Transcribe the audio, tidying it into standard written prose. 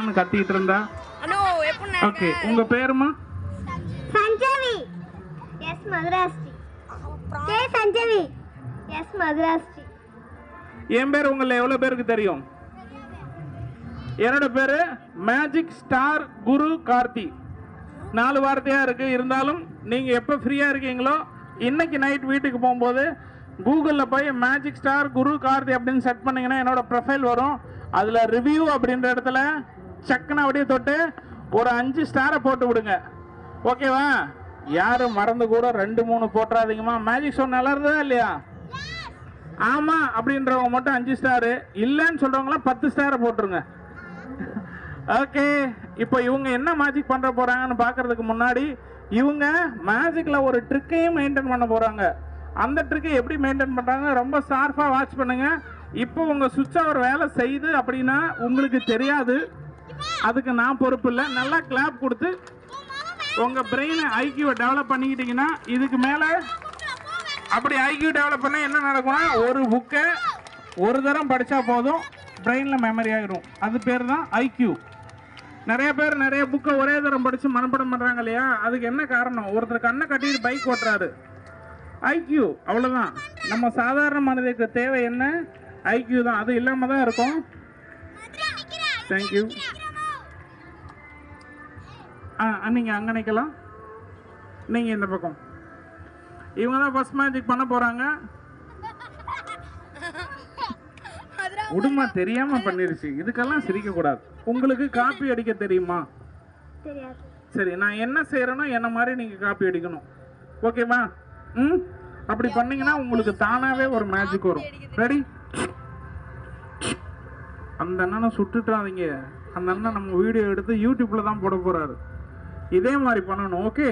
கத்தான்னு கத்திட்டு இருந்தா. ஓகே, உங்க பேருமா? சஞ்சவி. எஸ் மதுராஸ்ரீ. கே சஞ்சவி. எஸ் மதுராஸ்ரீ. என் பேர் உங்களை எவ்வளவு பேருக்கு தெரியும்? என்னோட பேரு மேஜிக் ஸ்டார் குரு கார்த்தி. 4 வார்த்தையா இருக்கு. இருந்தாலும் நீங்க எப்ப ஃப்ரீயா இருக்கீங்களோ இன்னைக்கு நைட் வீட்டுக்கு போகும்போது கூகுளில் போய் மேஜிக் ஸ்டார் குரு கார்த்தி அப்படின்னு செட் பண்ணீங்கன்னா என்னோட ப்ரொஃபைல் வரும். அதில் ரிவ்யூ அப்படின்ற இடத்துல சக்குன்னு அப்படியே தொட்டு ஒரு 5 ஸ்டாரை போட்டு விடுங்க. ஓகேவா? யாரும் மறந்து கூட 2-3 போட்டுறாதீங்கம்மா. மேஜிக் ஷோ நல்லா இருந்ததா இல்லையா? ஆமாம் அப்படின்றவங்க மட்டும் 5 ஸ்டாரு, இல்லைன்னு சொல்கிறவங்களாம் 10 ஸ்டாரை போட்டுருங்க. ஓகே, இப்போ இவங்க என்ன மேஜிக் பண்ணுற போகிறாங்கன்னு பார்க்கறதுக்கு முன்னாடி இவங்க மேஜிக்கில் ஒரு ட்ரிக்கையும் மெயின்டைன் பண்ண போகிறாங்க. அந்த ட்ரிக்கை எப்படி மெயின்டைன் பண்ணுறாங்க ரொம்ப ஷார்ப்பாக வாட்ச் பண்ணுங்க. இப்போ உங்கள் சுவிட்ச் அவர் வேலை செய்யுது அப்படின்னா உங்களுக்கு தெரியாது, அதுக்கு நான் பொறுப்பு இல்லை. நல்லா கிளாப் கொடுத்து உங்கள் பிரெயினை ஐக்யூவை டெவலப் பண்ணிக்கிட்டீங்கன்னா இதுக்கு மேலே அப்படி ஐக்யூ டெவலப் பண்ணால் என்ன நடக்கும்னா ஒரு புக்கை ஒரு தரம் படித்தா போதும், பிரெயினில் மெமரி ஆகிடும். அது பேர் தான் ஐக்யூ. நிறைய பேர் நிறைய புக்கை ஒரே தரம் படித்து மனப்பாடம் பண்ணுறாங்க இல்லையா? அதுக்கு என்ன காரணம்? ஒருத்தர் கண்ணை கட்டிட்டு பைக் ஓட்டுறாரு, ஐக்யூ அவ்வளோதான். நம்ம சாதாரண மனிதனுக்கு தேவை என்ன? ஐக்யூ தான். அது இல்லாமல் தான் இருக்கும். தேங்க்யூ. நீங்கள் அங்கே நிற்கலாம், நீங்கள் இந்த பக்கம். இவங்க தான் ஃபர்ஸ்ட் மேஜிக் பண்ண போகிறாங்க. உடுமா தெரியாம பண்ணிருச்சு, இதுக்கெல்லாம் சிரிக்க கூடாது. உங்களுக்கு காப்பி அடிக்க தெரியுமா? தெரியாது. சரி, நான் என்ன செய்யறேனோ என்ன மாதிரி நீங்க காப்பி அடிக்கணும். ஓகேவா? அப்படி பண்ணீங்கன்னா உங்களுக்கு தானாவே ஒரு மேஜிக் வரும். ரெடி? அந்த அண்ணனை சுட்டுட்டாதீங்க. அந்த அண்ணன் நம்ம வீடியோ எடுத்து யூடியூப்ல தான் போட போறாரு. இதே மாதிரி பண்ணணும். ஓகே?